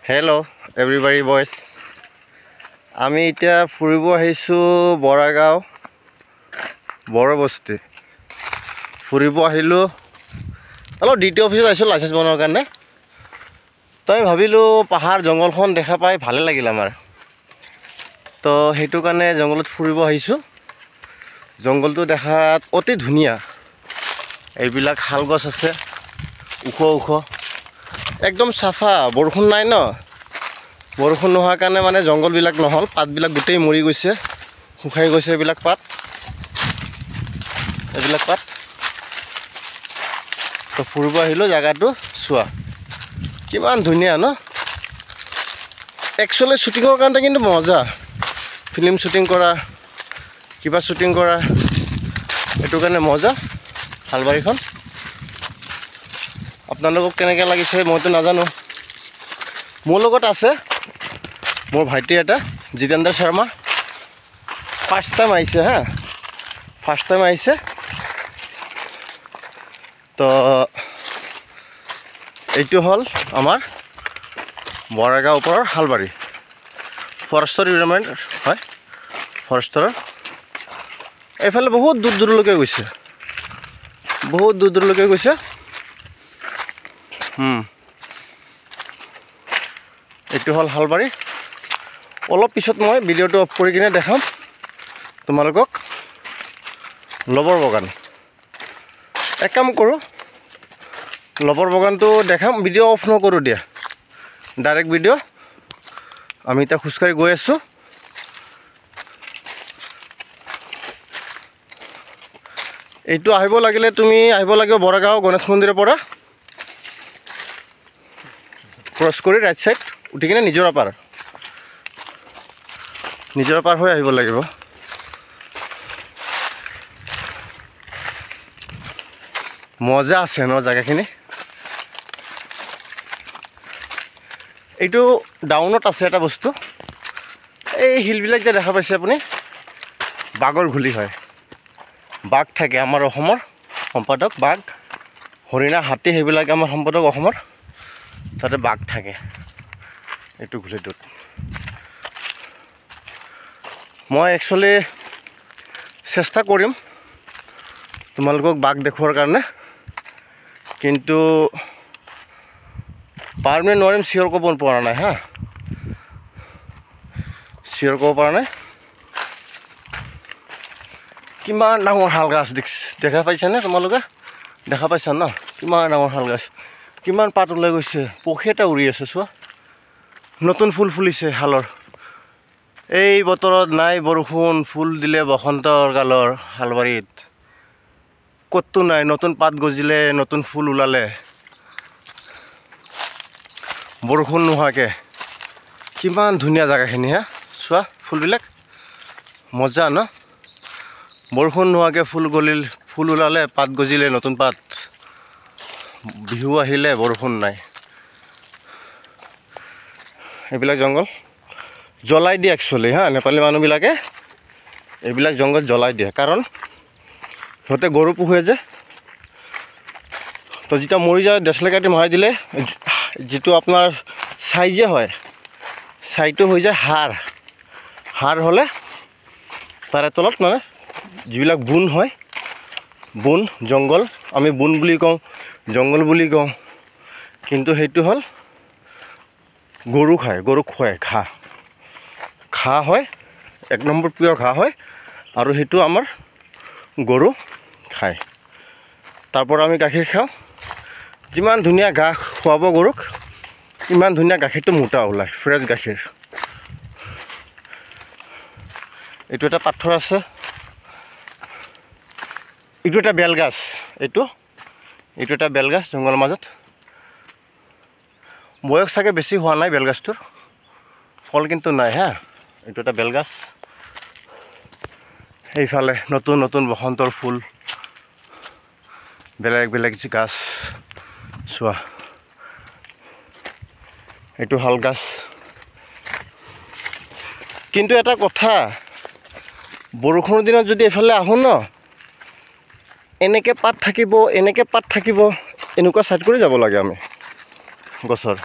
Hello everybody boys. আমি এতিয়া ফুৰিব আহিছো বৰাগাঁও বৰবস্তি ফুৰিব আহিলো অলপ ডিটি অফিচত আহিছো লাইসেন্স বনোৱাৰ কাৰণে তই ভাবিলো পাহাৰ জংগলখন দেখা পাই ভালে লাগিল আমাৰ তো হেতু কাৰণে জংগলত ফুৰিব আহিছো জংগলটো দেখাত অতি ধুনিয়া এইবিলাক হাল গছ আছে উখ উখ একদম সাফা বৰষুণ নাই ন বৰষুণ নোহোৱাৰ কাৰণে মানে জংগলবিলাক নহল পাতবিলাক গুটেই মৰি গৈছে শুকাই গৈছে এইবিলাক পাত তো ফুৰিব আহিলো জায়গাটো চোৱা কিমান ধুনিয়া ন একচুয়ালি শুটিংৰ কাৰণে কিন্তু মজা ফিল্ম শুটিং কৰা কিবা শুটিং কৰা এটো কাৰণে মজা হালবাৰীখন আপোনালোকক কেনেকৈ লাগিছে মইতো নাজানো মোৰ লগত আছে মোৰ ভাইটি এটা জিতেন্দ্ৰ শৰ্মা ফাৰ্ষ্ট টাইম আহিছে হা ফাৰ্ষ্ট টাইম আহিছে তো এইটো হল আমাৰ বৰাগাঁও ওপৰৰ হালবাৰী ফৰেষ্টৰ ডিপাৰ্টমেণ্ট হয় ফৰেষ্টৰ এইফালে বহুত দূৰ দূৰলৈকে গৈছে বহুত দূৰ দূৰলৈকে গৈছে এইটো হল হালবাৰী অলপ পিছত মই ভিডিওটো অফ কৰি কিনে দেখাম তোমালোকক লবৰ বাগান এক কাম কৰোঁ লবৰ বাগানটো দেখাম ভিডিও অফ নকৰোঁ দিয়া ডাইৰেক্ট ভিডিও আমি এতিয়া খোজকাঢ়ি গৈ আছোঁ এইটো আহিব লাগিলে তুমি আহিব লাগিব বৰাগাঁও গণেশ মন্দিৰৰ পৰা ক্ৰছ কৰি ৰাইট সাইড উঠি কিনে নিজৰা পাৰ হৈ আহিব লাগিব মজা আছে ন জায়গাখিনি এইটো ডাউনত আছে এটা বস্তু এই হিলবিলাক যে দেখা পাইছে আপুনি বাঘৰ ঘুলি হয় বাঘ থাকে আমাৰ অসমৰ সম্পাদক বাঘ হৰিণা হাতী সেইবিলাক আমাৰ সম্পাদক অসমৰ তাতে বাঘ থাকে এইটো ঘুলিটোত মই একচুয়ালি চেষ্টা কৰিম তোমালোকক বাঘ দেখুৱাৰ কাৰণে কিন্তু পাৰমে নোৱাৰিম চিয়ৰ ক'ব পৰা নাই হা চিয়ৰ ক'ব পৰা নাই কিমান ডাঙৰ শাল গাছ দেখা পাইছানে তোমালোকে দেখা পাইছা ন কিমান ডাঙৰ শাল গাছ কিমান পাত ওলাই গৈছে পক্ষী এটা উৰি আছে চোৱা নতুন ফুল ফুলিছে শালৰ এই বতৰত নাই বৰষুণ ফুল দিলে বসন্তৰ কালৰ হালবাৰীত কতো নাই নতুন পাত গজিলে নতুন ফুল ওলালে বৰষুণ নোহোৱাকৈ কিমান ধুনীয়া জায়গাখিনি হা চোৱা ফুলবিলাক মজা ন বৰষুণ নোহোৱাকৈ ফুল ওলালে পাত গজিলে নতুন পাত বিহু আহিলে বৰষুণ নাই এইবিলাক জংগল জ্বলাই দিয়ে একচুয়ালি হা নেপালী মানুহবিলাকে এইবিলাক জংগল জ্বলাই দিয়ে কাৰণ সিহঁতে গৰু পোহে যে তো যেতিয়া মৰি যায় দেচলে কাটি মাৰি দিলে যিটো আপোনাৰ ছাইজে হয় ছাইটো হৈ যায় হাড় হ'লে তাৰে তলত মানে যিবিলাক বুন হয় বুন জংগল আমি বুন বুলি কওঁ জংগল বুলি কওঁ কিন্তু সেইটো হ'ল গৰু খায় গৰুক খুৱায় ঘাঁহ হয় এক নম্বৰ প্ৰিয় ঘাঁহ হয় আৰু সেইটো আমাৰ গৰু খায় তাৰ পৰা আমি গাখীৰ খাওঁ যিমান ধুনীয়া ঘাঁহ খুৱাব গৰুক ইমান ধুনীয়া গাখীৰটো মোটা ওলায় ফ্ৰেছ গাখীৰ এইটো এটা পাথৰ আছে এইটো এটা বেলগাছ এইটো এটা বেলগাছ জংগলৰ মাজত বয়স চাগে বেছি হোৱা নাই বেলগাছটোৰ ফল কিন্তু নাই হা এইটো এটা বেলগাছ এইফালে নতুন নতুন বসন্তৰ ফুল বেলেগ বেলেগ গাছ চোৱা এইটো শাল গাছ কিন্তু এটা কথা বৰষুণৰ দিনত যদি এফালে আহোঁ ন এনেকৈ পাত থাকিব এনেকুৱা সাইড কৰি যাব লাগে আমি গছৰ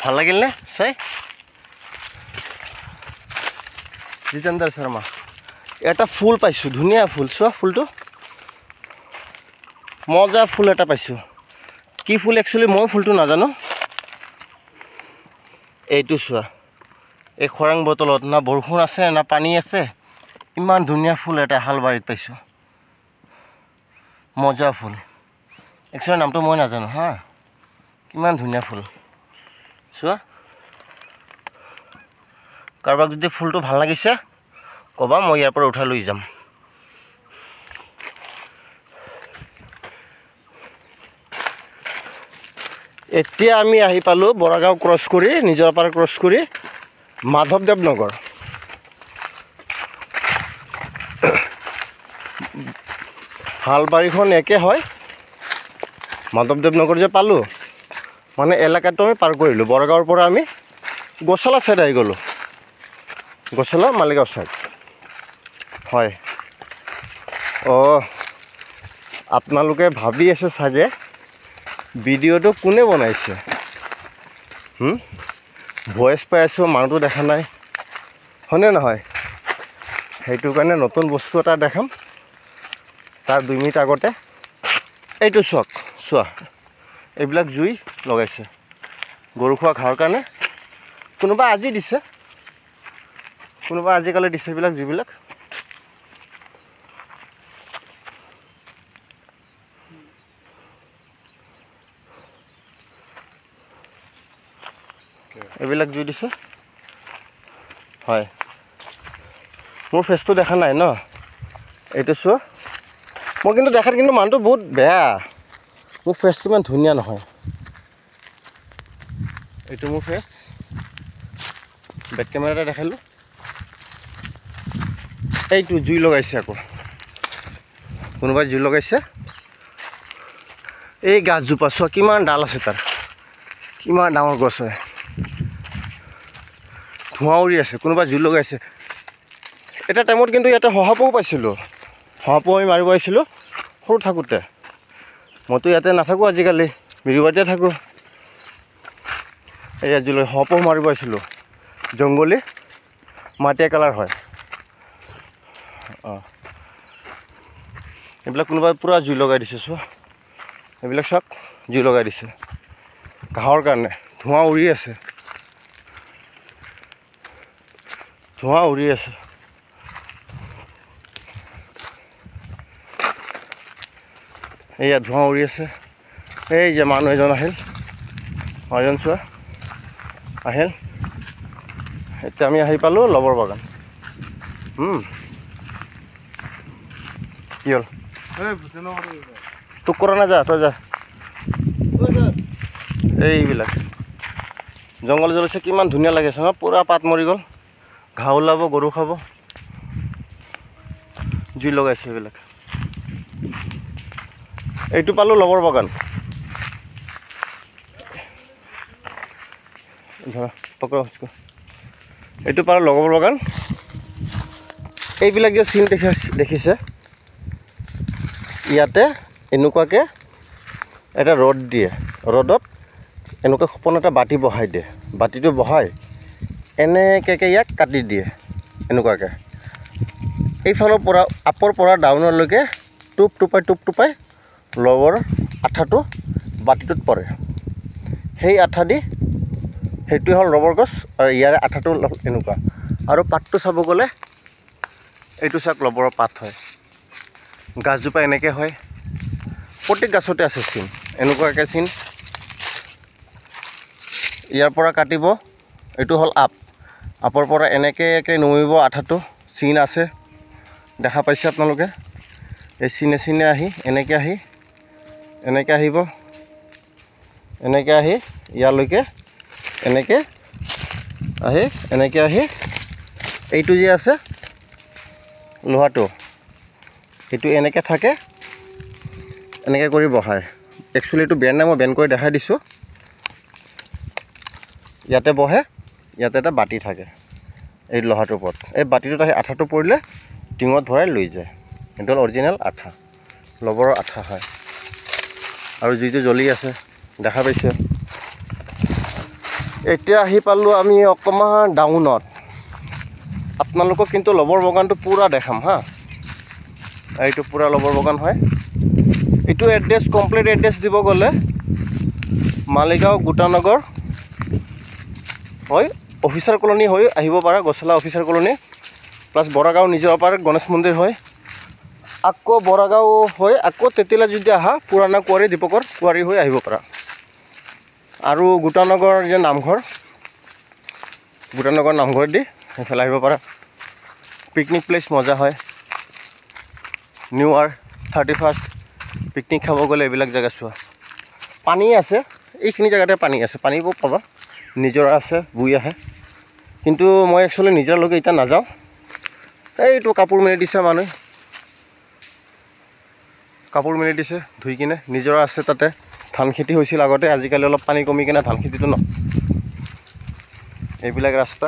ভাল লাগিল নে চাই জিতেন্দ্ৰ শৰ্মা এটা ফুল পাইছোঁ ধুনীয়া ফুল চোৱা ফুলটো মজা ফুল এটা পাইছোঁ কি ফুল একচুৱেলি মই ফুলটো নাজানো এইটো চোৱা এই খৰাং বতলত না বৰষুণ আছে না পানী আছে ইমান ধুনীয়া ফুল এটা হালবাৰীত পাইছোঁ মজা ফুল একচুৱেলি নামটো মই নাজানো হা কিমান ধুনীয়া ফুল চোৱা কাৰোবাক যদি ফুলটো ভাল লাগিছে ক'বা মই ইয়াৰ পৰা উঠাই লৈ যাম এতিয়া আমি আহি পালোঁ বৰাগাঁও ক্ৰছ কৰি নিজৰাপাৰা ক্ৰছ কৰি মাধৱদেৱ নগৰ হালবাৰীখন একে হয় মাধৱদেৱ নগৰ যে পালোঁ মানে এলেকাটো আমি পাৰ কৰিলোঁ বৰগাঁৱৰ পৰা আমি গছলা ছাইড আহি গ'লোঁ গছলা মালিগাঁও ছাইড হয় অঁ আপোনালোকে ভাবি আছে চাগে ভিডিঅ'টো কোনে বনাইছে ভইচ পাই আছোঁ মানুহটো দেখা নাই হয়নে নহয় সেইটো কাৰণে নতুন বস্তু এটা দেখাম তাৰ 2 মিনিট আগতে এইটো চাওক চোৱা এইবিলাক জুই লগাইছে গৰু খোৱা ঘাঁহৰ কাৰণে কোনোবা আজি দিছে কোনোবা আজিকালি দিছে এইবিলাক জুইবিলাক এইবিলাক জুই দিছে হয় মোৰ ফেচটো দেখা নাই ন এইটো চোৱা মই কিন্তু দেখাত কিন্তু মানুহটো বহুত বেয়া মোৰ ফেচটো ইমান ধুনীয়া নহয় এইটো মোৰ ফেচ বেক কেমেৰাতে দেখালোঁ এইটো জুই লগাইছে আকৌ কোনোবাই জুই লগাইছে এই গাছজোপা চোৱা কিমান ডাল আছে তাৰ কিমান ডাঙৰ গছ হয় ধোঁৱা উৰি আছে কোনোবাই জুই লগাইছে এটা টাইমত কিন্তু ইয়াতে শহাপহু পাইছিলোঁ শহাপহু আমি মাৰিব আহিছিলোঁ সৰু থাকোঁতে মইতো ইয়াতে নাথাকোঁ আজিকালি বিৰুবাৰীতে থাকোঁ এয়া জুই শহাপহু মাৰিব আহিছিলোঁ জংগলী মাটিয়া কালাৰ হয় অঁ এইবিলাক কোনোবাই পূৰা জুই লগাই দিছে চোৱা এইবিলাক চাওক জুই লগাই দিছে ঘাঁহৰ কাৰণে ধোঁৱা উৰি আছে ধোঁৱা উৰি আছে এয়া ধোঁৱা উৰি আছে এই যে মানুহ এজন আহিল এজন চোৱা আহিল এতিয়া আমি আহি পালোঁ লবৰ বাগান কি হ'ল তোক কৰা নাযা তই যা এইবিলাক জংঘল জ্বলিছে কিমান ধুনীয়া লাগিছে ন পূৰা পাত মৰি গ'ল ঘাঁহ ওলাব গৰু খাব জুই লগাইছে এইবিলাক এইটো পালোঁ লবৰ বাগান এইটো পালোঁ লবৰ বাগান এইবিলাক যে চিন দেখিছে ইয়াতে এনেকুৱাকৈ এটা ৰ'দ দিয়ে ৰ'দত এনেকুৱা সপোন এটা বাতি বহাই দিয়ে বাতিটো বহাই এনেকৈ ইয়াক কাটি দিয়ে এনেকুৱাকৈ এইফালৰ পৰা আপৰ পৰা ডাউনলৈকে টোপ টোপাই লবৰ আঠাটো বাতিটোত পৰে সেই আঠা দি সেইটোৱে হ'ল ৰবৰ গছ আৰু ইয়াৰে আঠাটো এনেকুৱা আৰু পাতটো চাব গ'লে এইটো চাওক লবৰৰ পাত হয় গাছজোপা এনেকৈ হয় প্ৰত্যেক গাছতে আছে চিন এনেকুৱাকৈ চিন ইয়াৰ পৰা কাটিব এইটো হ'ল আপৰ পৰা এনেকৈ নমিব আঠাটো চিন আছে দেখা পাইছে আপোনালোকে এই চিনে আহি এনেকৈ আহিব এনেকৈ আহি ইয়ালৈকে এনেকৈ আহি এইটো যে আছে লোহাটো সেইটো এনেকৈ থাকে এনেকৈ কৰি বহায় একচুৱেলি এইটো বেণ্ড নাই মই বেণ্ড কৰি দেখাই দিছোঁ ইয়াতে বহে ইয়াতে এটা বাতি থাকে এই লোহাটোৰ ওপৰত এই বাতিটোত আহি আঠাটো পৰিলে টিঙত ভৰাই লৈ যায় এইটো হ'ল অৰিজিনেল আঠা লবৰৰ আঠা হয় আৰু জুইটো জ্বলি আছে দেখা পাইছে এতিয়া আহি পালোঁ আমি অকণমান ডাউনত। আপোনালোকক কিন্তু লবৰ বাগানটো পূৰা দেখাম হা। এইটো পূৰা লবৰ বাগান হয়। এইটো এড্ৰেছ কমপ্লিট এড্ৰেছ দিব গ'লে মালিগাঁও গোটানগৰ হয়, অফিচাৰ কলনী হৈ আহিব পাৰা, গছলা officer colony plus Boragaon Nizarapar Ganesh মন্দিৰ হয়। আকৌ বৰাগাঁও হৈ আকৌ তেতিয়ালে যদি আহা পুৰণা কুঁৱাৰী দীপকৰ কুঁৱাৰী হৈ আহিব পাৰা। আৰু গোটানগৰ যে নামঘৰ, গোটানগৰ নামঘৰ দি সেইফালে আহিব পাৰা। পিকনিক প্লেচ মজা হয়। নিউ ইয়াৰ 31st পিকনিক খাব গ'লে এইবিলাক জেগা চোৱা। পানী আছে, এইখিনি জেগাতে পানী আছে, পানীবোৰ পাবা। নিজৰা আছে, বুই আহে। কিন্তু মই একচুৱেলি নিজৰালৈকে এতিয়া নাযাওঁ। এইটো কাপোৰ মেলি দিছে মানুহে, কাপোৰ মেলি দিছে ধুই কিনে। নিজৰা আছে তাতে, ধান খেতি হৈছিল আগতে, আজিকালি অলপ পানী কমি কিনে ধান খেতিটো ন। এইবিলাক ৰাস্তা